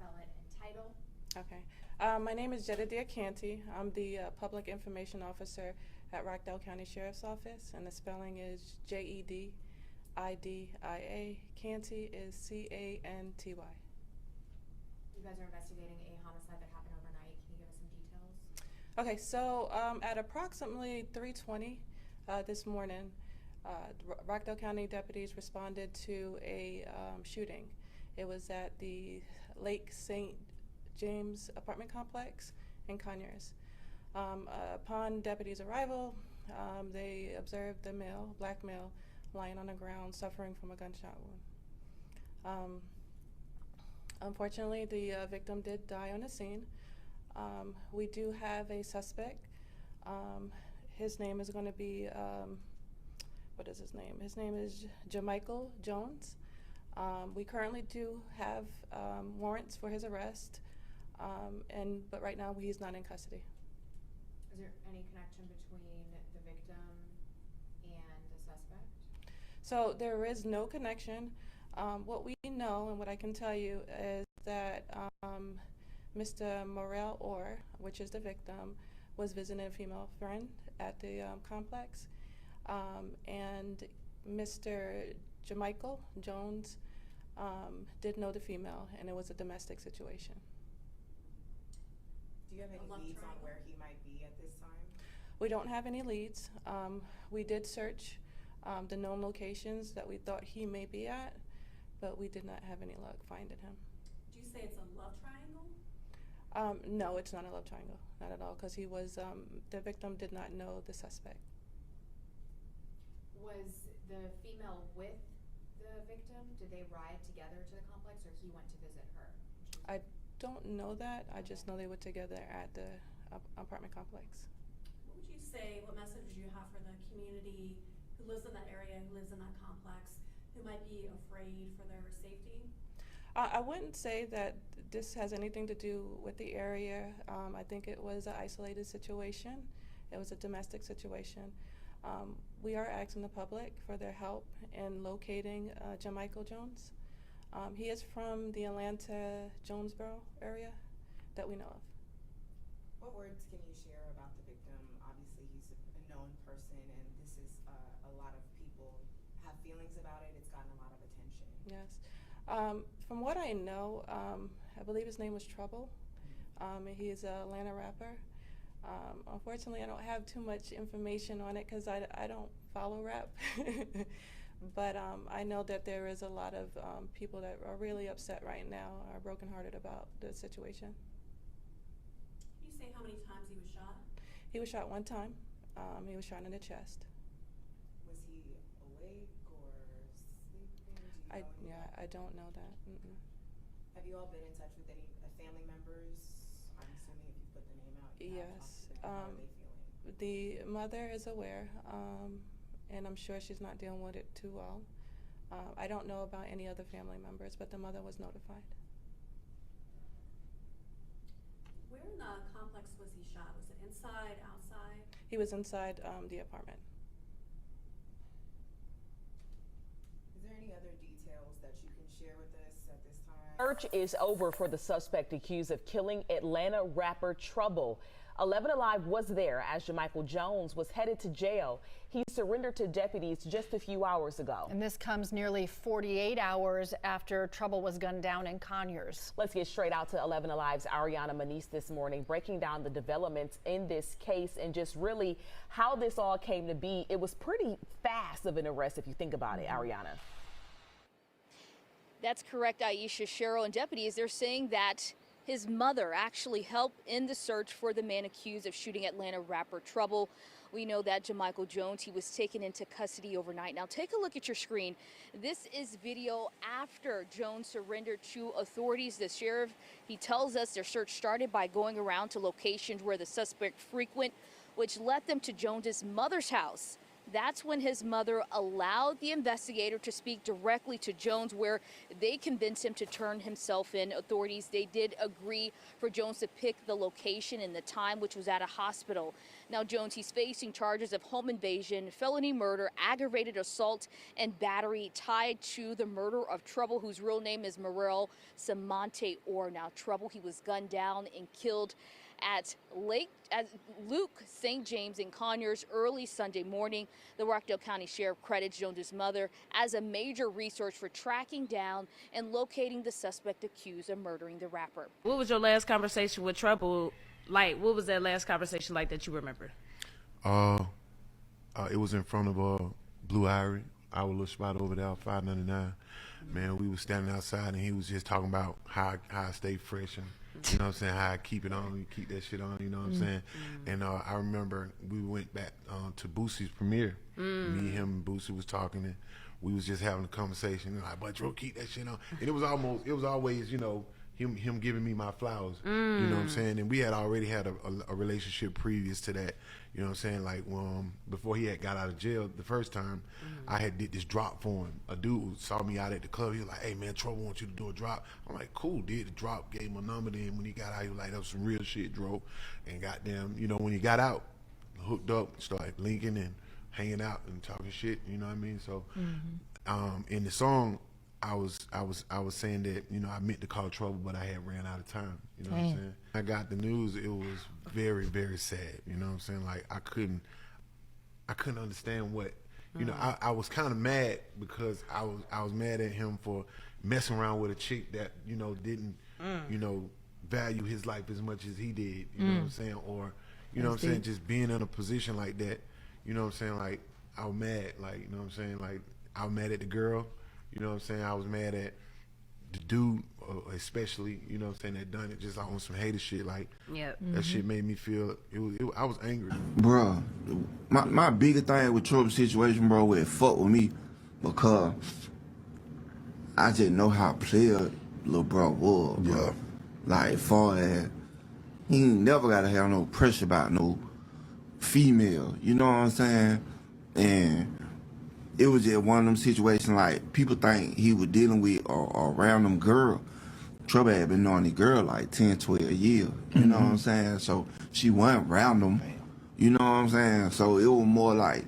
spell it and title. Okay. My name is Jedediah Canty. I'm the Public Information Officer at Rockdale County Sheriff's Office, and the spelling is Jedidia. Canty is Canty. You guys are investigating a homicide that happened overnight. Can you give us some details? Okay, so at approximately 3:20 this morning, Rockdale County deputies responded to a shooting. It was at the Lake St. James apartment complex in Conyers. Upon deputies' arrival, they observed the black male, lying on the ground suffering from a gunshot wound. Unfortunately, the victim did die on the scene. We do have a suspect. His name is going to be, what is his name? His name is Jamichael Jones. We currently do have warrants for his arrest, but right now he's not in custody. Is there any connection between the victim and the suspect? So there is no connection. What we know and what I can tell you is that Mr. Morel Orr, which is the victim, was visiting a female friend at the complex, and Mr. Jamichael Jones did know the female, and it was a domestic situation. Do you have any leads on where he might be at this time? We don't have any leads. We did search the known locations that we thought he may be at, but we did not have any luck finding him. Do you say it's a love triangle? No, it's not a love triangle, not at all, because he was, the victim did not know the suspect. Was the female with the victim? Did they ride together to the complex, or he went to visit her? I don't know that. I just know they were together at the apartment complex. What would you say, what message would you have for the community who lives in that area, who lives in that complex, who might be afraid for their safety? I wouldn't say that this has anything to do with the area. I think it was an isolated situation. It was a domestic situation. We are asking the public for their help in locating Jamichael Jones. He is from the Atlanta, Jonesboro area that we know of. What words can you share about the victim? Obviously, he's a known person, and this is a lot of people have feelings about it. It's gotten a lot of attention. Yes. From what I know, I believe his name was Trouble. He's an Atlanta rapper. Unfortunately, I don't have too much information on it because I don't follow rap. But I know that there is a lot of people that are really upset right now, are brokenhearted about the situation. Can you say how many times he was shot? He was shot one time. He was shot in the chest. Was he awake or sleeping? I don't know that. Mm-mm. Have you all been in touch with any family members? I'm assuming if you put the name out, you have talked to them. How are they feeling? The mother is aware, and I'm sure she's not dealing with it too well. I don't know about any other family members, but the mother was notified. Where in the complex was he shot? Was it inside, outside? He was inside the apartment. Is there any other details that you can share with us at this time? Search is over for the suspect accused of killing Atlanta rapper Trouble. 11 Alive was there as Jamichael Jones was headed to jail. He surrendered to deputies just a few hours ago. And this comes nearly 48 hours after Trouble was gunned down in Conyers. Let's get straight out to 11 Alive's Ariana Manise this morning, breaking down the developments in this case and just really how this all came to be. It was pretty fast of an arrest if you think about it, Ariana. That's correct, Aisha. Cheryl, and deputies, they're saying that his mother actually helped in the search for the man accused of shooting Atlanta rapper Trouble. We know that Jamichael Jones, he was taken into custody overnight. Now take a look at your screen. This is video after Jones surrendered to authorities. The sheriff, he tells us their search started by going around to locations where the suspect frequent, which led them to Jones's mother's house. That's when his mother allowed the investigator to speak directly to Jones, where they convinced him to turn himself in. Authorities, they did agree for Jones to pick the location and the time, which was at a hospital. Now, Jones, he's facing charges of home invasion, felony murder, aggravated assault, and battery tied to the murder of Trouble, whose real name is Morel Samonte Orr. Now, Trouble, he was gunned down and killed at Luke St. James in Conyers early Sunday morning. The Rockdale County Sheriff credits Jones's mother as a major resource for tracking down and locating the suspect accused of murdering the rapper. What was your last conversation with Trouble like? What was that last conversation like that you remember? It was in front of Blue Ivory, our little spot over there, 599. Man, we was standing outside and he was just talking about how I stay fresh and, you know what I'm saying, how I keep it on, keep that shit on, you know what I'm saying? And I remember we went back to Boosie's premiere. Me, him, and Boosie was talking and we was just having a conversation. Like, but Drew, keep that shit on. And it was always, you know, him giving me my flowers, you know what I'm saying? And we had already had a relationship previous to that, you know what I'm saying? Like, before he had got out of jail the first time, I had did this drop for him. A dude saw me out at the club. He was like, hey, man, Trouble wants you to do a drop. I'm like, cool, did the drop, gave him a number. Then when he got out, he was like, that was some real shit, Dro. And goddamn, you know, when he got out, hooked up, started linking and hanging out and talking shit, you know what I mean? So in the song, I was saying that, you know, I meant to call Trouble, but I had ran out of time. You know what I'm saying? I got the news. It was very, very sad. You know what I'm saying? Like I couldn't understand what, you know. I was kind of mad because I was mad at him for messing around with a chick that, you know, didn't you know, value his life as much as he did. You know what I'm saying? Or, you know what I'm saying? Just being in a position like that. You know what I'm saying? Like I was mad. Like, you know what I'm saying? Like I was mad at the girl. You know what I'm saying? I was mad at the dude, especially, you know what I'm saying, that done it just on some hater shit. Like, that shit made me feel, I was angry. Bro, my biggest thing with Trouble's situation, bro, where it fuck with me, because I just know how player little bro was, bro. Yeah. Like, far as, he ain't never gotta have no pressure about no female, you know what I'm saying? And it was just one of them situations, like, people think he was dealing with a random girl. Trouble had been knowing the girl like 10, 12 years, you know what I'm saying? So she wasn't random, you know what I'm saying? So it was more like,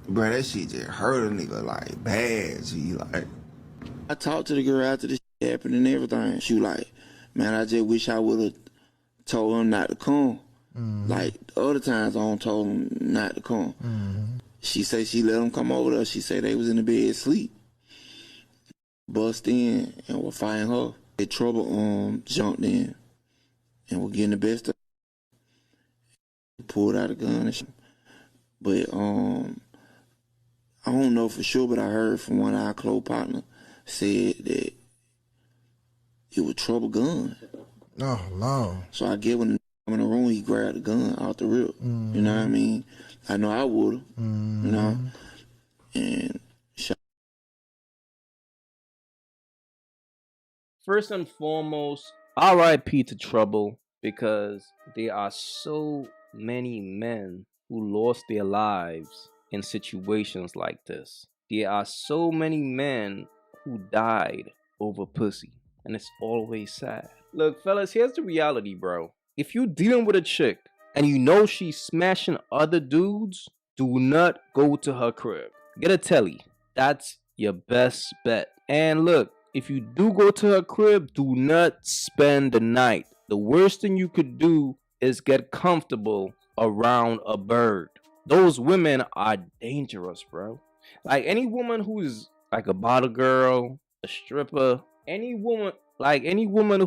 bro, that shit just hurt a nigga like bad, G. Like, I talked to the girl after this shit happened and everything. She was like, man, I just wish I would have told him not to come. Like, the other times I don't told him not to come. She say she let him come over there. She say they was in the bed asleep. Bust in and were fighting her. The Trouble jumped in and were getting the best of her. Pulled out a gun and shit. But I don't know for sure, but I heard from one of our close partners said that it was Trouble gun. Oh, Lord. So I get when in the room, he grabbed the gun out the rip. You know what I mean? I know I would've, you know, and shot. First and foremost, RIP to Trouble, because there are so many men who lost their lives in situations like this. There are so many men who died over pussy, and it's always sad. Look, fellas, here's the reality, bro. If you're dealing with a chick and you know she's smashing other dudes, do not go to her crib. Get a telly. That's your best bet. And look, if you do go to her crib, do not spend the night. The worst thing you could do is get comfortable around a bird. Those women are dangerous, bro. Like any woman who's like a bottle girl, a stripper, any woman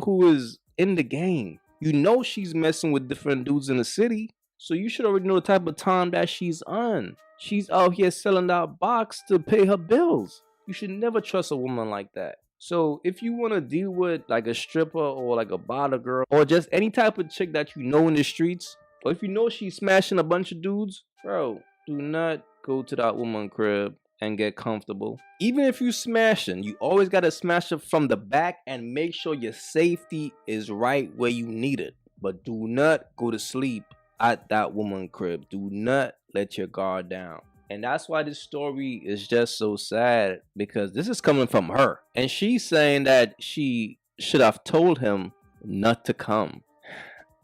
who is in the game, you know she's messing with different dudes in the city, so you should already know the type of time that she's on. She's out here selling out box to pay her bills. You should never trust a woman like that. So if you want to deal with like a stripper or like a bottle girl or just any type of chick that you know in the streets, or if you know she's smashing a bunch of dudes, bro, do not go to that woman's crib and get comfortable. Even if you smashing, you always got to smash it from the back and make sure your safety is right where you need it. But do not go to sleep at that woman's crib. Do not let your guard down. And that's why this story is just so sad, because this is coming from her. And she's saying that she should have told him not to come.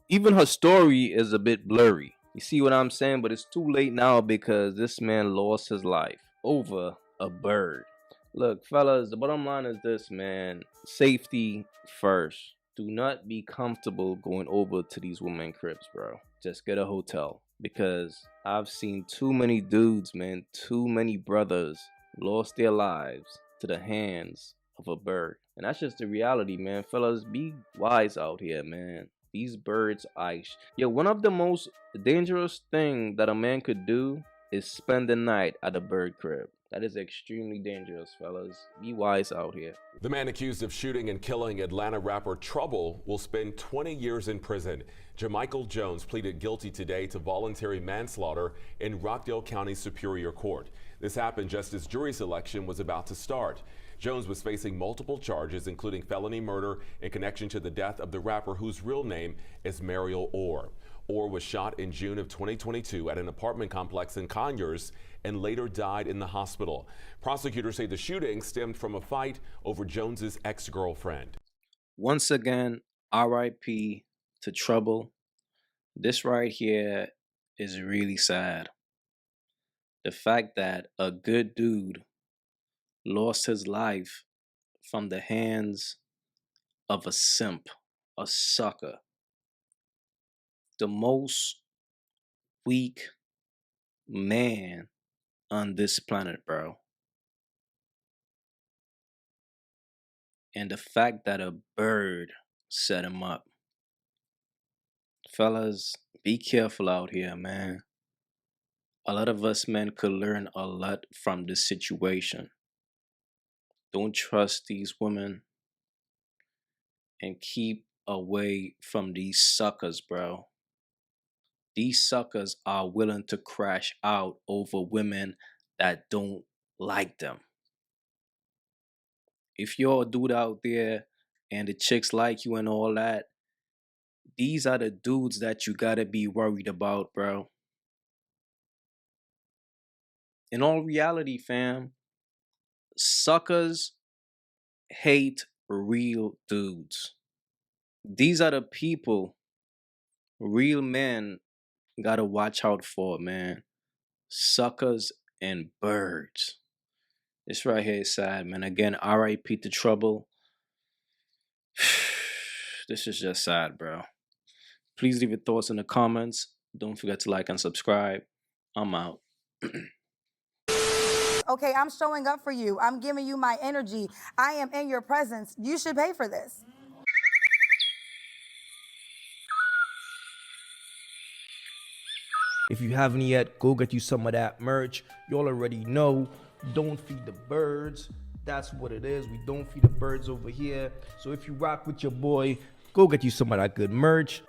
Even her story is a bit blurry. You see what I'm saying? But it's too late now because this man lost his life over a bird. Look, fellas, the bottom line is this, man. Safety first. Do not be comfortable going over to these women cribs, bro. Just get a hotel. Because I've seen too many dudes, man, too many brothers lost their lives to the hands of a bird. And that's just the reality, man. Fellas, be wise out here, man. These birds, one of the most dangerous thing that a man could do is spend the night at a bird crib. That is extremely dangerous, fellas. Be wise out here. The man accused of shooting and killing Atlanta rapper Trouble will spend 20 years in prison. Jamichael Jones pleaded guilty today to voluntary manslaughter in Rockdale County Superior Court. This happened just as jury selection was about to start. Jones was facing multiple charges, including felony murder in connection to the death of the rapper whose real name is Mariel Orr. Orr was shot in June of 2022 at an apartment complex in Conyers and later died in the hospital. Prosecutors say the shooting stemmed from a fight over Jones's ex-girlfriend. Once again, RIP to Trouble. This right here is really sad. The fact that a good dude lost his life from the hands of a simp, a sucker. The most weak man on this planet, bro. And the fact that a bird set him up. Fellas, be careful out here, man. A lot of us men could learn a lot from this situation. Don't trust these women and keep away from these suckers, bro. These suckers are willing to crash out over women that don't like them. If you're a dude out there and the chicks like you and all that, these are the dudes that you gotta be worried about, bro. In all reality, fam, suckers hate real dudes. These are the people real men gotta watch out for, man. Suckers and birds. This right here is sad, man. Again, RIP to Trouble. This is just sad, bro. Please leave your thoughts in the comments. Don't forget to like and subscribe. I'm out. Okay, I'm showing up for you. I'm giving you my energy. I am in your presence. You should pay for this. If you haven't yet, go get you some of that merch. You all already know, don't feed the birds. That's what it is. We don't feed the birds over here. So if you rock with your boy, go get you some of that good merch.